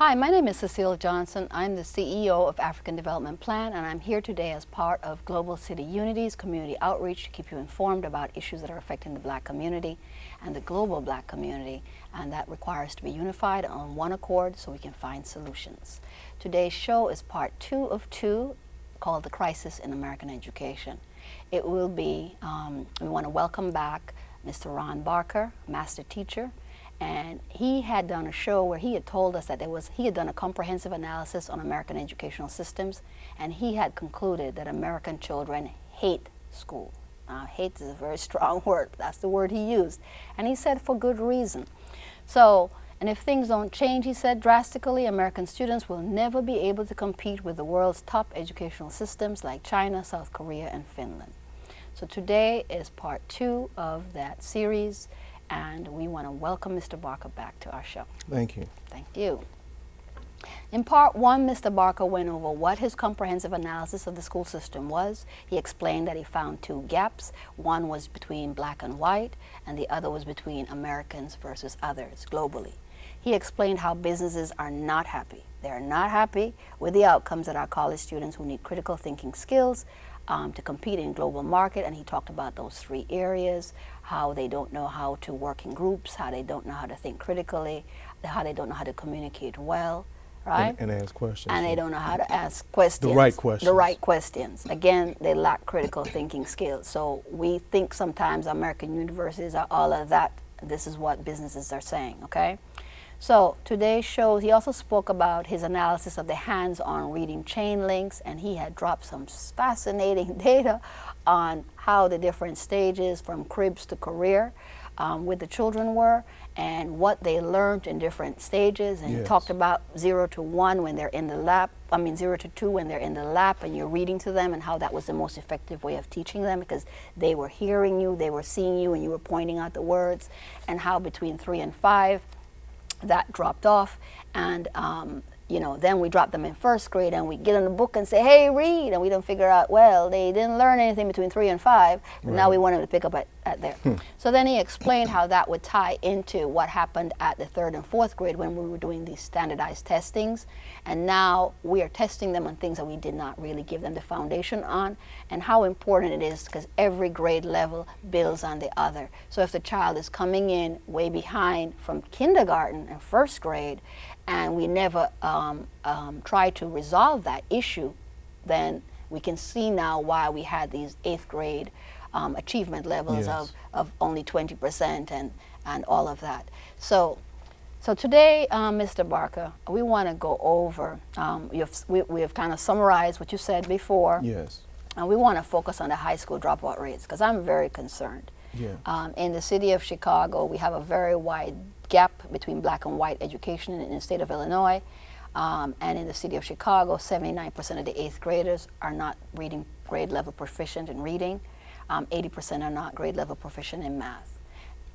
Hi, my name is Cecile Johnson. I'm the CEO of African Development Plan, and I'm here today as part of Global City Unity's community outreach to keep you informed about issues that are affecting the Black community and the global Black community, and that requires to be unified on one accord so we can find solutions. Today's show is part 2 of 2, called The Crisis in American Education. It will be, we want to welcome back Mr. Ron Barker, master teacher, and he had done a show where he had told us that he had done a comprehensive analysis on American educational systems, and he had concluded that American children hate school. Hate is a very strong word, but that's the word he used. And he said for good reason. So, and if things don't change, he said, drastically, American students will never be able to compete with the world's top educational systems like China, South Korea, and Finland. So today is part 2 of that series, and we want to welcome Mr. Barker back to our show. Thank you. Thank you. In part 1, Mr. Barker went over what his comprehensive analysis of the school system was. He explained that he found 2 gaps. One was between Black and white, and the other was between Americans versus others globally. He explained how businesses are not happy. They're not happy with the outcomes that our college students who need critical thinking skills to compete in global market, and he talked about those 3 areas: how they don't know how to work in groups, how they don't know how to think critically, how they don't know how to communicate well, right? And ask questions. And they don't know how to ask questions. The right questions. The right questions. Again, they lack critical thinking skills. So we think sometimes American universities are all of that. This is what businesses are saying, okay? So today's show, he also spoke about his analysis of the hands-on reading chain links, and he had dropped some fascinating data on how the different stages from cribs to career with the children were, and what they learned in different stages. And yes. He talked about 0 to 1 when they're in the lap, 0 to 2 when they're in the lap and you're reading to them, and how that was the most effective way of teaching them because they were hearing you, they were seeing you, and you were pointing out the words, and how between 3 and 5, that dropped off, and you know, then we drop them in 1st grade and we get in the book and say, hey, read, and we don't figure out, well, they didn't learn anything between 3 and 5, but right. Now we want them to pick up at there. So then he explained how that would tie into what happened at the 3rd and 4th grade when we were doing these standardized testings, and now we are testing them on things that we did not really give them the foundation on, and how important it is because every grade level builds on the other. So if the child is coming in way behind from kindergarten and 1st grade, and we never try to resolve that issue, then we can see now why we had these 8th grade achievement levels yes. of only 20% and all of that. So today, Mr. Barker, we want to go over, we have kind of summarized what you said before. Yes. And we want to focus on the high school dropout rates because I'm very concerned. Yeah. In the city of Chicago, we have a very wide gap between Black and white education in the state of Illinois. And in the city of Chicago, 79% of the 8th graders are not reading grade level proficient in reading. 80% are not grade level proficient in math.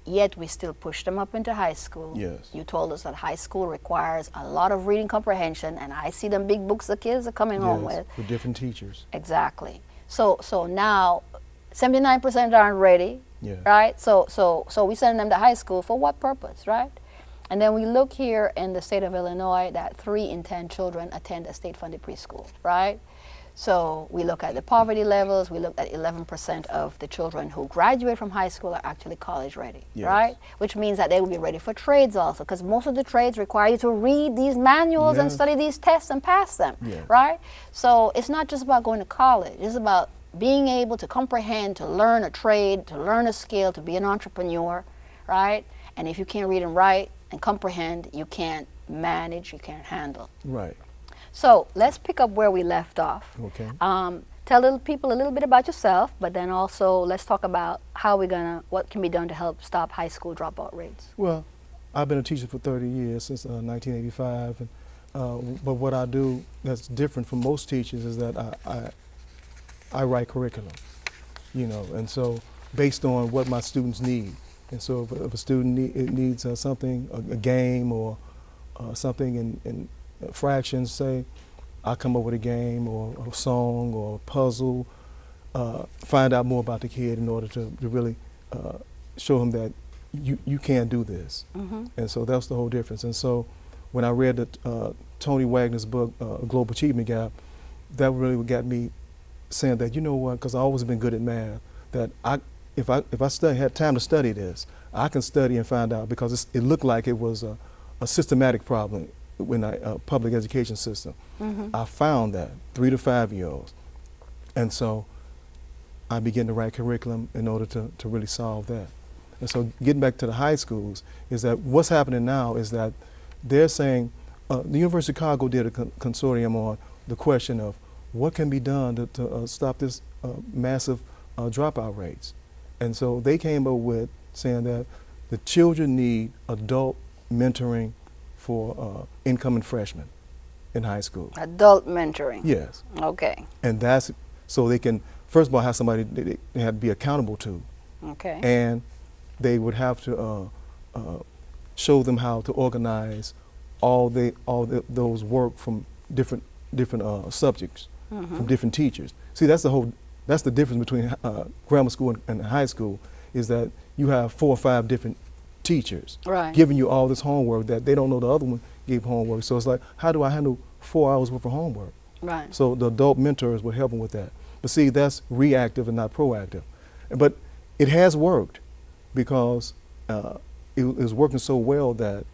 Yet we still push them up into high school. Yes. You told us that high school requires a lot of reading comprehension, and I see them big books the kids are coming home with. With different teachers. Exactly. So now 79% aren't ready. Yeah. Right? So we send them to high school for what purpose, right? And then we look here in the state of Illinois that 3 in 10 children attend a state-funded preschool, right? So we look at the poverty levels, we look at 11% of the children who graduate from high school are actually college ready, yes. right? Which means that they will be ready for trades also, because most of the trades require you to read these manuals yes. and study these tests and pass them, yes. right? So it's not just about going to college, it's about being able to comprehend, to learn a trade, to learn a skill, to be an entrepreneur, right? And if you can't read and write and comprehend, you can't manage, you can't handle. Right. So let's pick up where we left off. Okay. Tell people a little bit about yourself, but then also let's talk about what can be done to help stop high school dropout rates. Well, I've been a teacher for 30 years, since 1985, and, but what I do that's different from most teachers is that I write curriculum, you know, and so based on what my students need. And so if a student needs something, a game or something in fractions, say, I come up with a game or a song or a puzzle, find out more about the kid in order to really show him that you can do this. Mm-hmm. And so that's the whole difference. And so when I read Tony Wagner's book, Global Achievement Gap, that really got me saying that, you know what, because I've always been good at math, that if I had time to study this, I can study and find out, because it looked like it was a systematic problem in our public education system. I found that 3 to 5 year olds. And so I began to write curriculum in order to really solve that. And so getting back to the high schools, is that what's happening now is that they're saying, the University of Chicago did a consortium on the question of what can be done to stop this massive dropout rates. And so they came up with saying that the children need adult mentoring for incoming freshmen in high school. Adult mentoring? Yes. Okay. And that's so they can, first of all, have somebody they have to be accountable to. Okay. And they would have to show them how to organize all those work from different subjects, from different teachers. See, that's the difference between grammar school and high school, is that you have 4 or 5 different teachers giving you all this homework that they don't know the other one gave homework. So it's like, how do I handle 4 hours worth of homework? Right. So the adult mentors will help them with that. But see, that's reactive and not proactive. But it has worked, because it was working so well that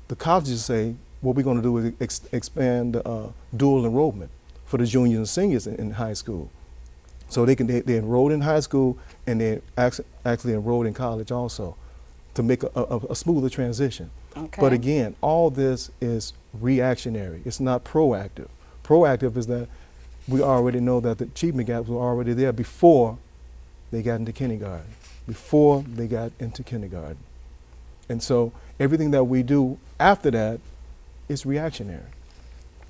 the colleges say, what we're going to do is expand dual enrollment for the juniors and seniors in high school. So they enrolled in high school and they actually enrolled in college also, to make a smoother transition. Okay. But again, all this is reactionary. It's not proactive. Proactive is that we already know that the achievement gaps were already there before they got into kindergarten. And so everything that we do after that is reactionary.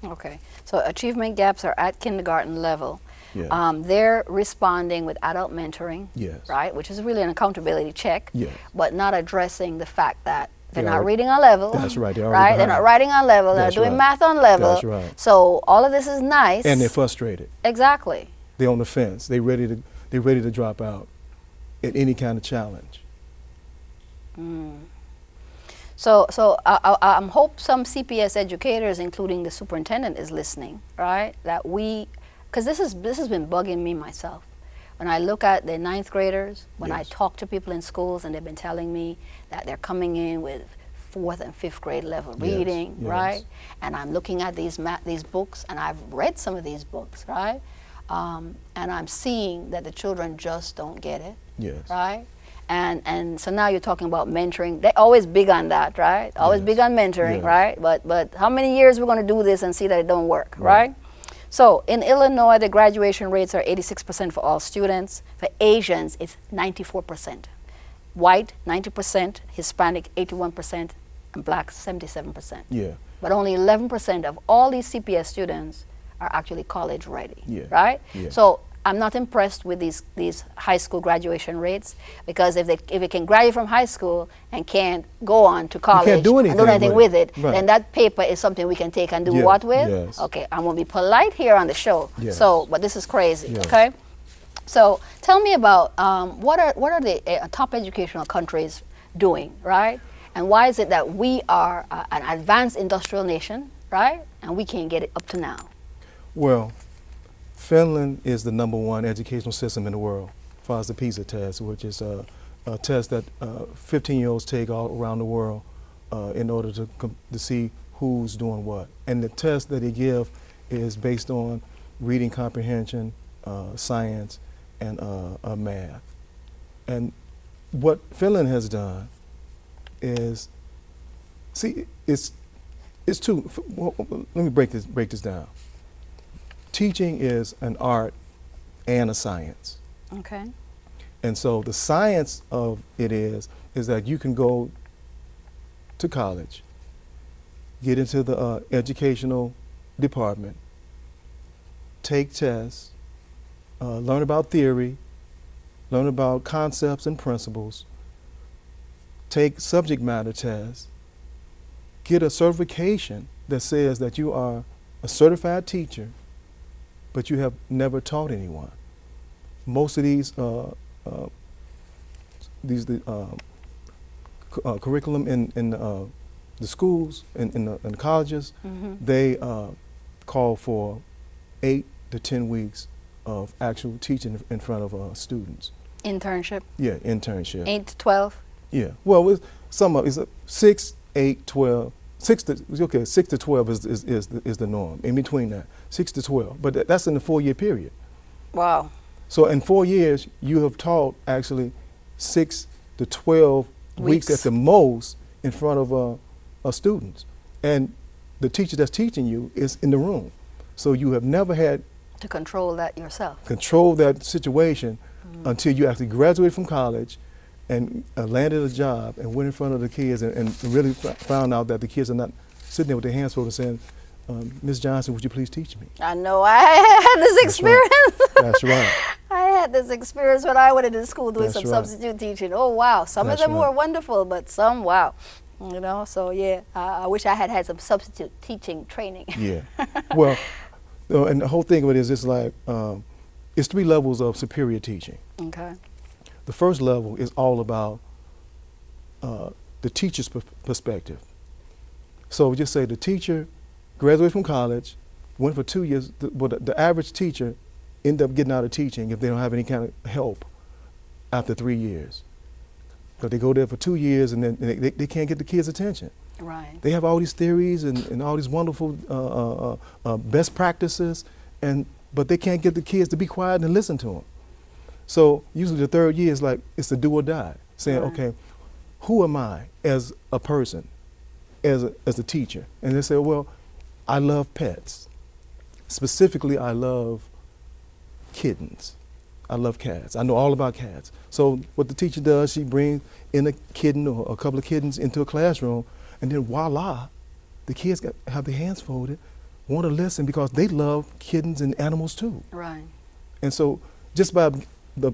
Okay. So achievement gaps are at kindergarten level. Yeah. They're responding with adult mentoring, Yes. right, which is really an accountability check, Yes. but not addressing the fact that they're They not are- reading on level. That's right, they're already right? They're behind. not writing on level. That's They're doing right. math on level. That's right. So all of this is nice. And they're frustrated. Exactly. They're on the fence. They're ready to drop out at any kind of challenge. So I hope some CPS educators, including the superintendent, is listening, right? That because this has been bugging me myself. When I look at the 9th graders, when I Yes. talk to people in schools, and they've been telling me that they're coming in with 4th and 5th grade level Yes, reading, yes. right? And I'm looking at these books, and I've read some of these books, right? And I'm seeing that the children just don't get it, Yes. right? And so now you're talking about mentoring. They're always big on that, right? Always Yes. big on mentoring, Yes. right? But how many years we're going to do this and see that it don't work, right? So in Illinois, the graduation rates are 86% for all students. For Asians, it's 94%. White, 90%, Hispanic, 81%, and black, 77%. Yeah. But only 11% of all these CPS students are actually college ready, Yeah. right? Yeah. So I'm not impressed with these high school graduation rates, because if they can graduate from high school and can't go on to college do and do anything with it, Right. then that paper is something we can take and do Yeah. what with? Yes. Okay, I'm going to be polite here on the show. Yes. So, but this is crazy, Yes. okay? So tell me about what are the top educational countries doing, right? And why is it that we are an advanced industrial nation, right? And we can't get it up to now? Well, Finland is the #1 educational system in the world, as far as the PISA test, which is a test that 15-year-olds take all around the world in order to see who's doing what. And the test that they give is based on reading comprehension, science, and math. And what Finland has done is, see, it's two. Let me break this down. Teaching is an art and a science. Okay. And so the science of it is that you can go to college, get into the educational department, take tests, learn about theory, learn about concepts and principles, take subject matter tests, get a certification that says that you are a certified teacher, but you have never taught anyone. Most of these curriculum in the schools and the colleges, they call for 8 to 10 weeks of actual teaching in front of students. Internship? Yeah, internship. 8 to 12? Yeah. Well, some of it's 6, 8, 12. 6 to 12 is the norm. In between that, 6 to 12. But that's in the 4-year period. Wow. So in 4 years, you have taught actually 6 to 12 weeks at the most in front of students, and the teacher that's teaching you is in the room. So you have never had to control that yourself. Control that situation until you actually graduated from college and landed a job and went in front of the kids and really found out that the kids are not sitting there with their hands folded saying, Ms. Johnson, would you please teach me? I know. I had this experience. That's right. I had this experience when I went into school doing That's some right. substitute teaching. Oh, wow. Some That's of them right. were wonderful, but some, wow. You know, so yeah, I wish I had had some substitute teaching training. Yeah. Well, and the whole thing of it is it's like, it's 3 levels of superior teaching. Okay. The first level is all about the teacher's perspective. So we just say the teacher graduated from college, went for 2 years, the average teacher end up getting out of teaching if they don't have any kind of help after 3 years. Because they go there for 2 years and then they can't get the kids' attention. Right. They have all these theories and all these wonderful best practices, but they can't get the kids to be quiet and listen to them. So usually the 3rd year is like, it's a do or die, saying, Right. okay, who am I as a person, as a teacher? And they say, well, I love pets. Specifically, I love kittens. I love cats. I know all about cats. So what the teacher does, she brings in a kitten or a couple of kittens into a classroom, and then voila, the kids have their hands folded, want to listen because they love kittens and animals too. Right. And so just by the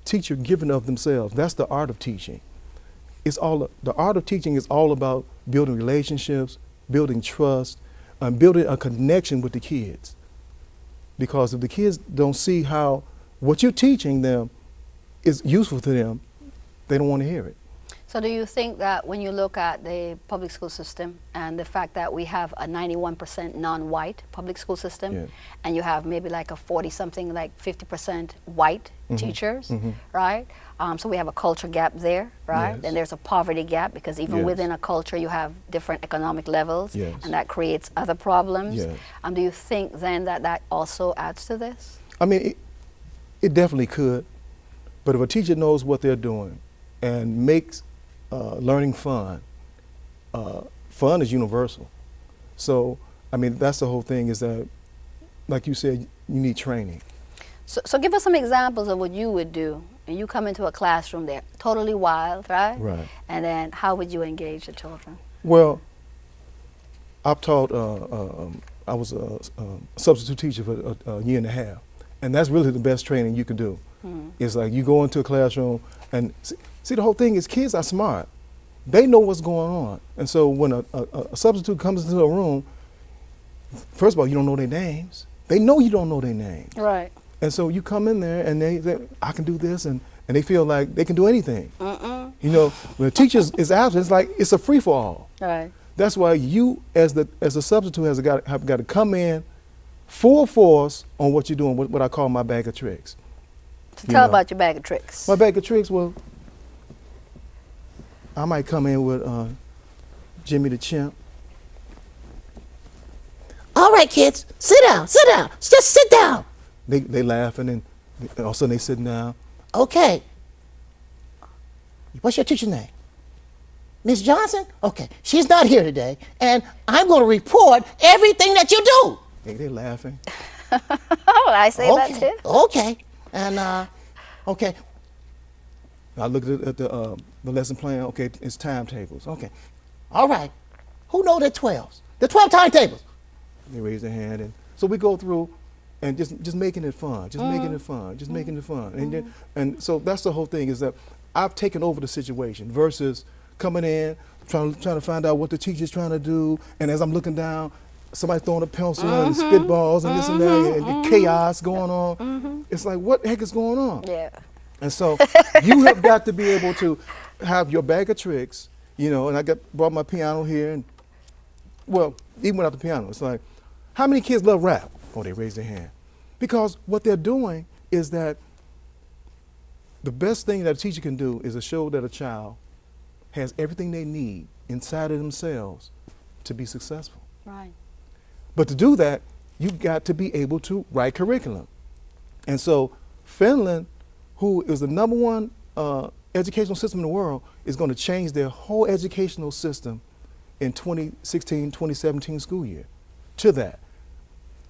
teacher giving of themselves, that's the art of teaching. The art of teaching is all about building relationships, building trust, and building a connection with the kids. Because if the kids don't see how what you're teaching them is useful to them, they don't want to hear it. So do you think that when you look at the public school system and the fact that we have a 91% non-white public school system, Yeah. and you have maybe like a 40-something, like 50% white teachers, right? So we have a culture gap there, right? Yes. Then there's a poverty gap because even Yes. within a culture you have different economic levels, Yes. and that creates other problems. Yes. Do you think then that that also adds to this? I mean, it definitely could, but if a teacher knows what they're doing and makes learning fun, fun is universal. So, I mean, that's the whole thing is that, like you said, you need training. So give us some examples of what you would do. And you come into a classroom, they're totally wild, right? Right. And then how would you engage the children? Well, I've taught, I was a substitute teacher for a year and a half, and that's really the best training you can do. It's like you go into a classroom and see the whole thing is kids are smart. They know what's going on. And so when a substitute comes into a room, first of all, you don't know their names. They know you don't know their names. Right. And so you come in there and they say, I can do this, and they feel like they can do anything. You know, when the teacher is absent, it's like it's a free-for-all. Right. That's why you, as a substitute, have got to come in full force on what you're doing, what I call my bag of tricks. So tell about your bag of tricks. My bag of tricks, well, I might come in with Jimmy the Chimp. All right, kids, sit down, just sit down. They laughing, and all of a sudden they sitting down. Okay. What's your teacher's name? Miss Johnson? Okay, she's not here today, and I'm going to report everything that you do. They laughing. Oh, I say that Okay, too. okay, and okay. I looked at the lesson plan. Okay, it's timetables. Okay, All right. Who know the 12s? The 12 timetables. they raise their hand, and so we go through, and just making it fun, just making it fun, just making it fun, and so that's the whole thing is that I've taken over the situation versus coming in trying to find out what the teacher's trying to do, and as I'm looking down, somebody throwing a pencil and spitballs and this and that, and chaos going on. It's like, what the heck is going on? Yeah. And so you have got to be able to have your bag of tricks. you know, and brought my piano here, and well, even without the piano, it's like, how many kids love rap? Oh, they raise their hand. Because what they're doing is that the best thing that a teacher can do is to show that a child has everything they need inside of themselves to be successful. Right. But to do that, you've got to be able to write curriculum. And so Finland, who is the #1 educational system in the world, is going to change their whole educational system in 2016-2017 school year to that.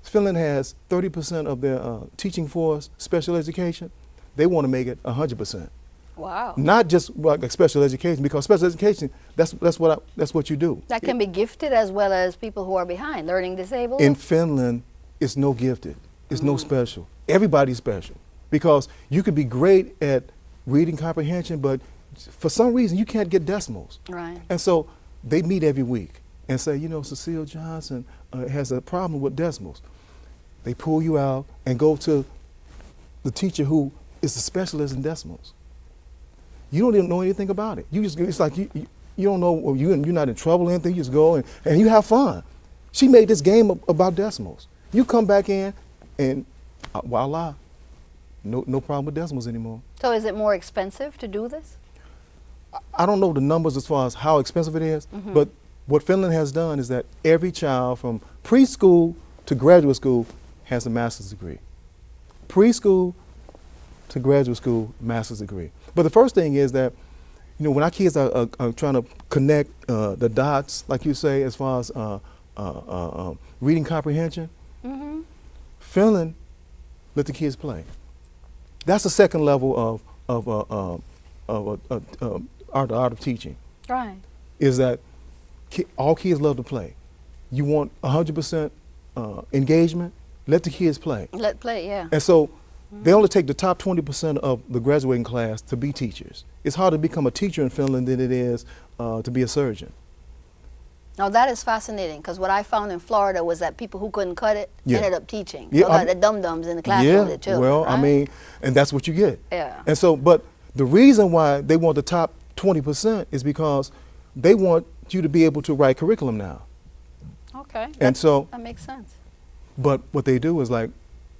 Finland has 30% of their teaching force special education. They want to make it 100%. Wow. Not just like special education, because special education, that's what you do. That can be gifted as well as people who are behind, learning disabled? In Finland, it's no gifted. It's no special. Everybody's special. Because you could be great at reading comprehension, but for some reason you can't get decimals. Right. And so they meet every week and say, you know, Cecile Johnson has a problem with decimals. They pull you out and go to the teacher who is the specialist in decimals. You don't even know anything about it. You just, it's like you don't know, or you're not in trouble or anything. You just go and you have fun. She made this game about decimals. You come back in and voila, no problem with decimals anymore. So is it more expensive to do this? I don't know the numbers as far as how expensive it is, but what Finland has done is that every child from preschool to graduate school has a master's degree. Preschool to graduate school, master's degree. But the first thing is that, you know, when our kids are trying to connect the dots, like you say, as far as reading comprehension, Finland let the kids play. That's the second level of art of teaching. Right. Is that all kids love to play. You want 100% engagement, let the kids play. Let play, yeah. And so they only take the top 20% of the graduating class to be teachers. It's harder to become a teacher in Finland than it is to be a surgeon. Now that is fascinating, because what I found in Florida was that people who couldn't cut it ended up teaching. Yeah, so the dum-dums in the classroom, the children, well, right? I mean, and that's what you get. Yeah. And so, but the reason why they want the top 20% is because they want you to be able to write curriculum now. Okay. And so, that makes sense. but what they do is like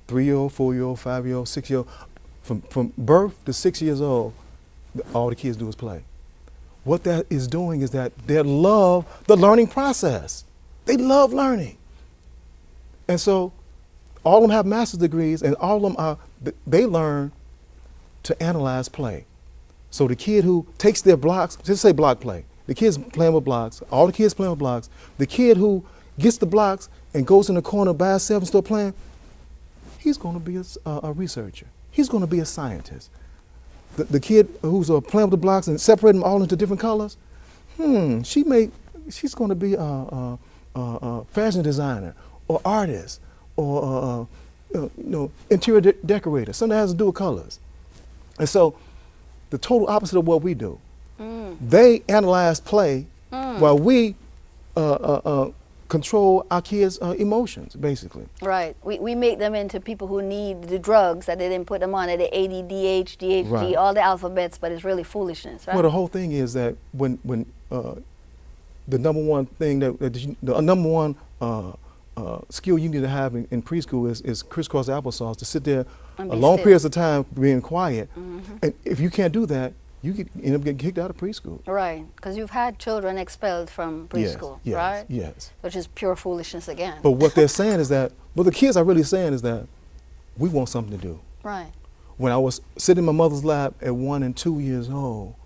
3-year-old, 4-year-old, 5-year-old, 6-year-old, from birth to 6 years old, all the kids do is play. What that is doing is that they love the learning process. They love learning. And so all of them have master's degrees, and all of them they learn to analyze play. So the kid who takes their blocks, just say block play, the kid's playing with blocks, all the kids playing with blocks, the kid who gets the blocks and goes in the corner by himself and start playing, he's going to be a researcher. He's going to be a scientist. The kid who's playing with the blocks and separating them all into different colors, she's going to be a fashion designer or artist or interior decorator, something that has to do with colors. And so the total opposite of what we do. They analyze play while we control our kids' emotions, basically. Right. We make them into people who need the drugs that they didn't put them on, the ADD, ADHD, Right. all the alphabets, but it's really foolishness, right? Well, the whole thing is that when the number one thing the number one skill you need to have in preschool is crisscross applesauce, to sit there And a be long still. periods of time being quiet. And if you can't do that, you end up getting kicked out of preschool. Right, because you've had children expelled from preschool, yes, right? Yes. Which is pure foolishness again. But what they're saying is that, what the kids are really saying is that we want something to do. Right. When I was sitting in my mother's lap at 1 and 2 years old,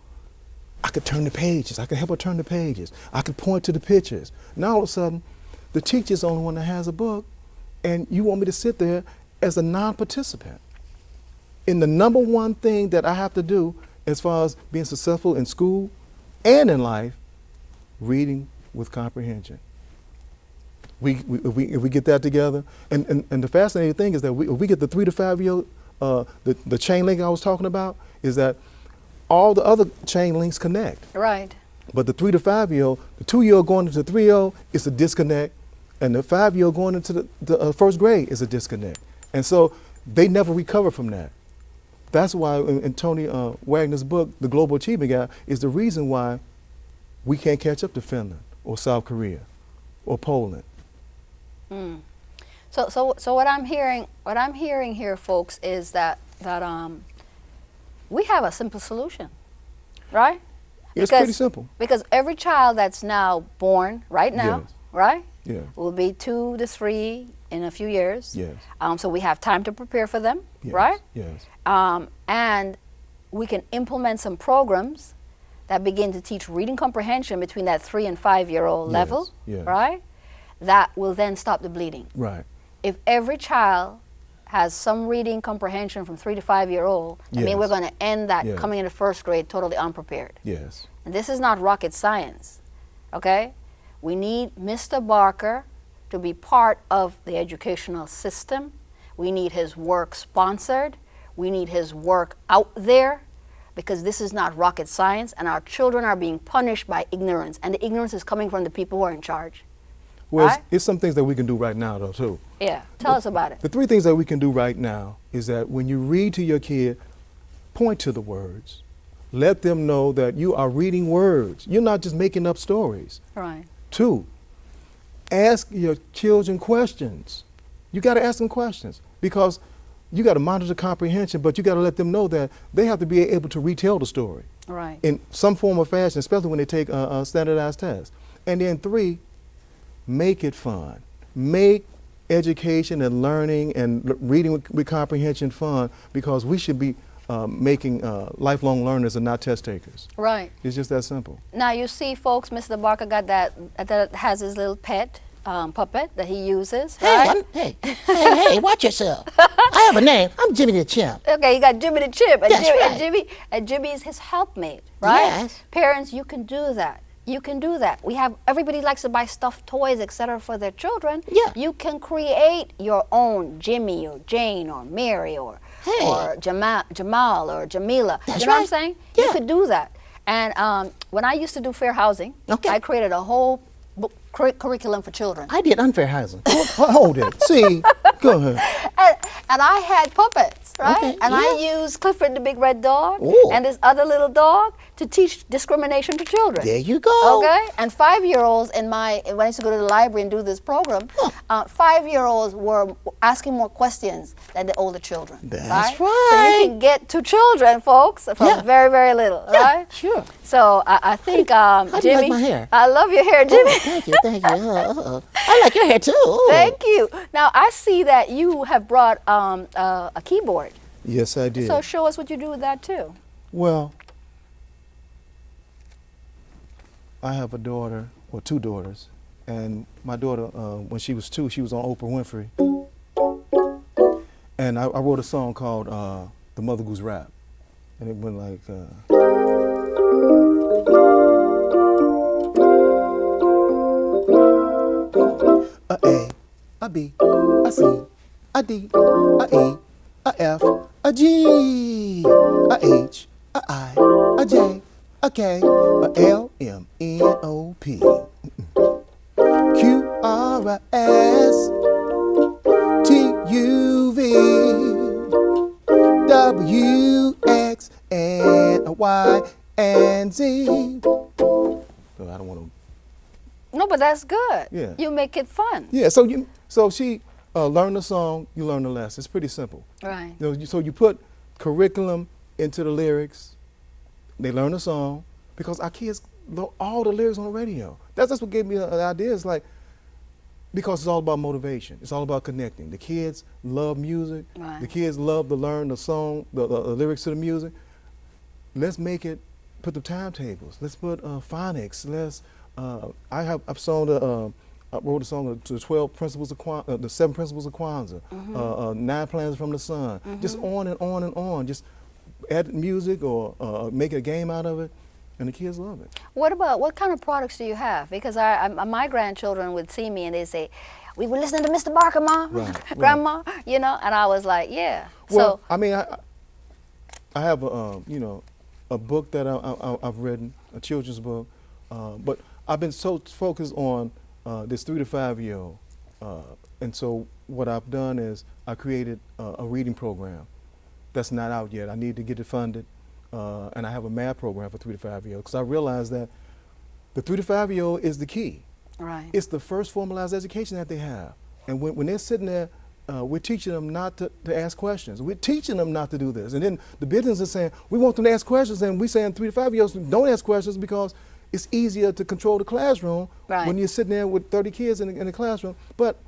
I could turn the pages. I could help her turn the pages. I could point to the pictures. Now all of a sudden, the teacher's the only one that has a book, and you want me to sit there as a non-participant in the number one thing that I have to do as far as being successful in school and in life, reading with comprehension. If we get that together, and the fascinating thing is that if we get the 3 to 5 year, the chain link I was talking about, is that all the other chain links connect. Right. But the 3 to 5 year old, the 2 year old going into the 3 year old is a disconnect, and the 5 year old going into the first grade is a disconnect. And so they never recover from that. That's why in Tony Wagner's book, The Global Achievement Gap, is the reason why we can't catch up to Finland or South Korea or Poland. So what I'm hearing here, folks, is that we have a simple solution, right? It's pretty simple. Because every child that's now born right now, Yes. right, Yeah. will be 2 to 3 in a few years. Yes. So we have time to prepare for them, Yes. right? Yes. And we can implement some programs that begin to teach reading comprehension between that 3 and 5-year-old Yes, level, yes. right? That will then stop the bleeding. Right. If every child has some reading comprehension from 3 to 5-year-old, I mean, Yes. we're going to end that Yes. coming into 1st grade totally unprepared. Yes. And this is not rocket science, okay? We need Mr. Barker to be part of the educational system. We need his work sponsored. We need his work out there, because this is not rocket science, and our children are being punished by ignorance, and the ignorance is coming from the people who are in charge. Well, Right? it's some things that we can do right now, though, too. Yeah, tell us about it. The 3 things that we can do right now is that when you read to your kid, point to the words. Let them know that you are reading words. You're not just making up stories. Right. 2, ask your children questions. You got to ask them questions, because you got to monitor comprehension, but you got to let them know that they have to be able to retell the story Right. in some form or fashion, especially when they take a standardized test. And then 3, make it fun. Make education and learning and reading with comprehension fun, because we should be making lifelong learners and not test takers. Right. It's just that simple. Now you see, folks, Mr. Barker got that has his little pet puppet that he uses, right? Hey, watch yourself. I have a name. I'm Jimmy the Chimp. Okay, you got Jimmy the Chimp, and, That's right. and Jimmy is his helpmate, right? Yes. Parents, you can do that. You can do that. Everybody likes to buy stuffed toys, etc., for their children. Yeah. You can create your own Jimmy or Jane or Mary or Jamal or Jamila. That's you know what I'm right. saying? Yeah. You could do that. And when I used to do fair housing, Okay. I created a whole curriculum for children. I did unfair housing. Hold it. See, go ahead. And I had puppets, right? Okay, and I yeah. used Clifford the Big Red Dog Ooh. and this other little dog to teach discrimination to children. There you go. Okay? And 5-year-olds when I used to go to the library and do this program, 5-year-olds were asking more questions than the older children. That's So right. you can get to children, folks, from Yeah. very, very little, Yeah, right? sure. So I think, how do you Jimmy, like my hair? I love your hair, Jimmy. Oh, thank you. I like your hair too. Thank you. Now, I see that you have brought a keyboard. Yes, I did. So show us what you do with that, too. Well, I have a daughter, or 2 daughters, and my daughter, when she was 2, she was on Oprah Winfrey. And I wrote a song called The Mother Goose Rap. And it went like, a A, a B, a C, a D, a E, a F, a G, a H, a I, a J, a K, a L, M, N, O, P, Q, R, S, T, U, V, W, X, and Y, and Z. So I don't want to. No, but that's good. Yeah. You make it fun. Yeah, so she learned the song, you learn the lesson. It's pretty simple. Right. So you put curriculum into the lyrics, they learn the song, because our kids know all the lyrics on the radio. That's what gave me the idea. It's like, because it's all about motivation. It's all about connecting. The kids love music. Right. The kids love to learn the song, the lyrics to the music. Let's make it, put the timetables. Let's put phonics. I wrote a song to the 12 principles of the 7 principles of Kwanzaa, 9 planets from the sun, just on and on and on. Just add music or make a game out of it, and the kids love it. What kind of products do you have? Because my grandchildren would see me and they'd say, "We were listening to Mr. Barker, Ma, Right, Grandma," you know, and I was like, "Yeah." Well, So I mean, I have a book that I've written, a children's book, but I've been so focused on this 3 to 5-year-old, and so what I've done is I created a reading program that's not out yet. I need to get it funded, and I have a math program for 3 to 5-year-olds, because I realized that The 3 to 5-year-old is the key. Right. It's the first formalized education that they have. And when they're sitting there, we're teaching them not to ask questions. We're teaching them not to do this. And then the business is saying, we want them to ask questions, and we're saying 3 to 5-year-olds don't ask questions because it's easier to control the classroom when you're sitting there with 30 kids in the classroom. But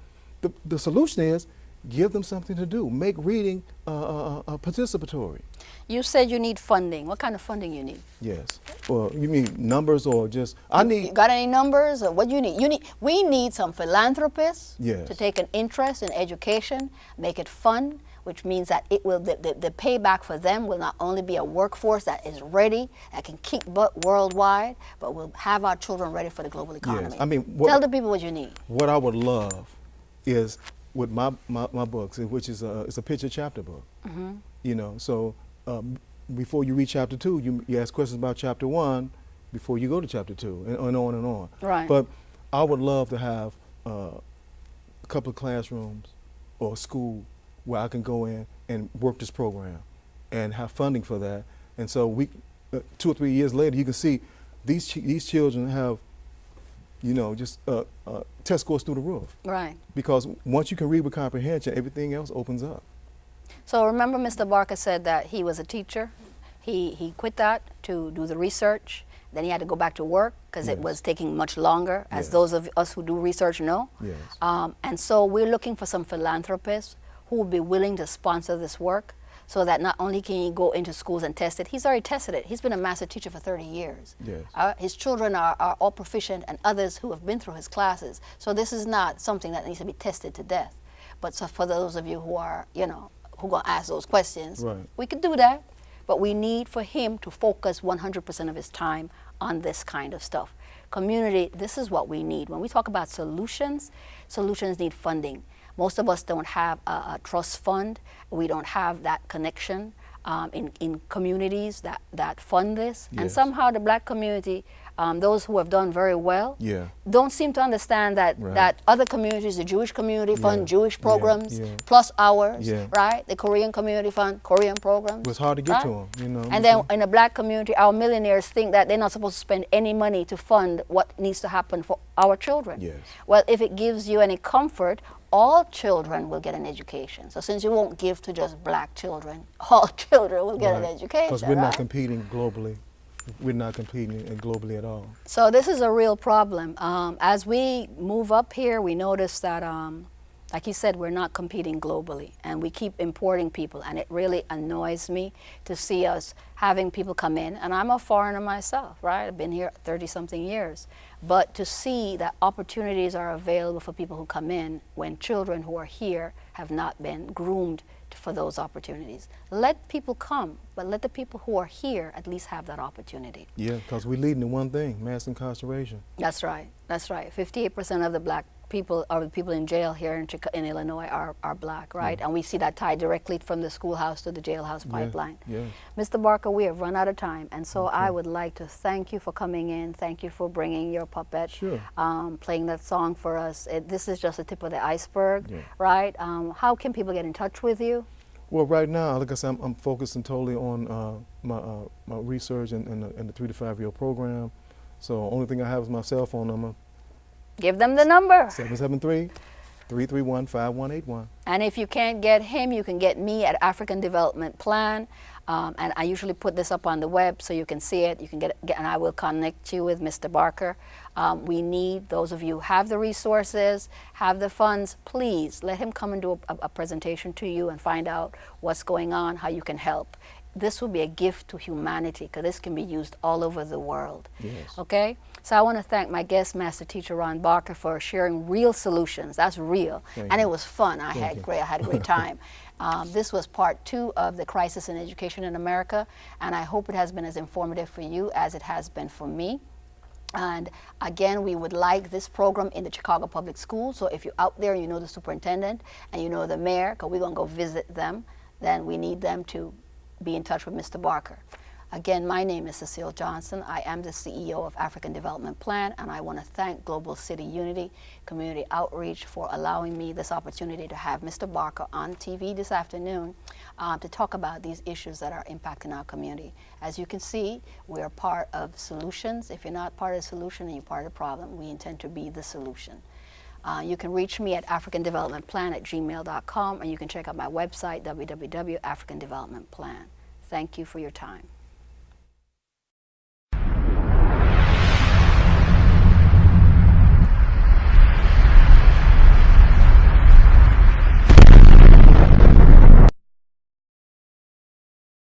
the solution is give them something to do. Make reading participatory. You said you need funding. What kind of funding you need? Yes. Well, you mean numbers or just, You got any numbers or what you need? We need some philanthropists Yes. to take an interest in education, make it fun, which means that it will the payback for them will not only be a workforce that is ready, that can kick butt worldwide, but will have our children ready for the global economy. Yes. I mean, tell the people what you need. What I would love is with my books, which is it's a picture chapter book. Mm-hmm. You know, so before you read chapter 2, you ask questions about chapter 1 before you go to chapter 2, and on and on. Right. But I would love to have a couple of classrooms or a school where I can go in and work this program and have funding for that. And so 2 or 3 years later, you can see these children have, you know, just test scores through the roof. Right. Because once you can read with comprehension, everything else opens up. So remember Mr. Barker said that he was a teacher. He quit that to do the research. Then he had to go back to work because it was taking much longer, as those of us who do research know. Yes. And so we're looking for some philanthropists who will be willing to sponsor this work so that not only can he go into schools and test it, he's already tested it. He's been a master teacher for 30 years. Yes. His children are all proficient, and others who have been through his classes. So this is not something that needs to be tested to death. But so for those of you who are, you know, who are going to ask those questions, we could do that. But we need for him to focus 100% of his time on this kind of stuff. Community, this is what we need. When we talk about solutions, solutions need funding. Most of us don't have a trust fund. We don't have that connection in communities that fund this. Yes. And somehow the black community, those who have done very well, don't seem to understand that, that other communities, the Jewish community fund Jewish programs, plus ours, right? The Korean community fund Korean programs. It's hard to get to them, you know. And then in the black community, our millionaires think that they're not supposed to spend any money to fund what needs to happen for our children. Yes. Well, if it gives you any comfort, all children will get an education. So since you won't give to just black children, all children will get an education, because we're not competing globally. We're not competing globally at all. So this is a real problem. As we move up here, we notice that, like you said, we're not competing globally, and we keep importing people, and it really annoys me to see us having people come in, and I'm a foreigner myself, right? I've been here 30-something years. But to see that opportunities are available for people who come in when children who are here have not been groomed for those opportunities. Let people come, but let the people who are here at least have that opportunity. Yeah, because we're leading to one thing, mass incarceration. That's right, that's right. 58% of the black people, or the people in jail here in Illinois are black, right? And we see that tied directly from the schoolhouse to the jailhouse pipeline. Mr. Barker, we have run out of time, and so I would like to thank you for coming in. Thank you for bringing your puppet, playing that song for us. This is just the tip of the iceberg, right? How can people get in touch with you? Well, right now, like I said, I'm focusing totally on my research and the 3 to 5-year program. So only thing I have is my cell phone number. Give them the number. 773-331-5181. And if you can't get him, you can get me at African Development Plan. And I usually put this up on the web so you can see it. You can get and I will connect you with Mr. Barker. We need those of you who have the resources, have the funds. Please let him come and do a presentation to you and find out what's going on, how you can help. This will be a gift to humanity because this can be used all over the world. Okay? So I want to thank my guest master teacher Ron Barker for sharing real solutions. That's real. And it was fun. I had a great time. This was part 2 of the Crisis in Education in America, and I hope it has been as informative for you as it has been for me. And again, we would like this program in the Chicago Public Schools. So if you're out there, you know the superintendent and you know the mayor, because we're going to go visit them, then we need them to be in touch with Mr. Barker. Again, my name is Cecile Johnson. I am the CEO of African Development Plan, and I want to thank Global City Unity Community Outreach for allowing me this opportunity to have Mr. Barker on TV this afternoon. to talk about these issues that are impacting our community. As you can see, we are part of solutions. If you're not part of the solution and you're part of the problem, we intend to be the solution. You can reach me at africandevelopmentplan@gmail.com, and you can check out my website, www.africandevelopmentplan. Thank you for your time.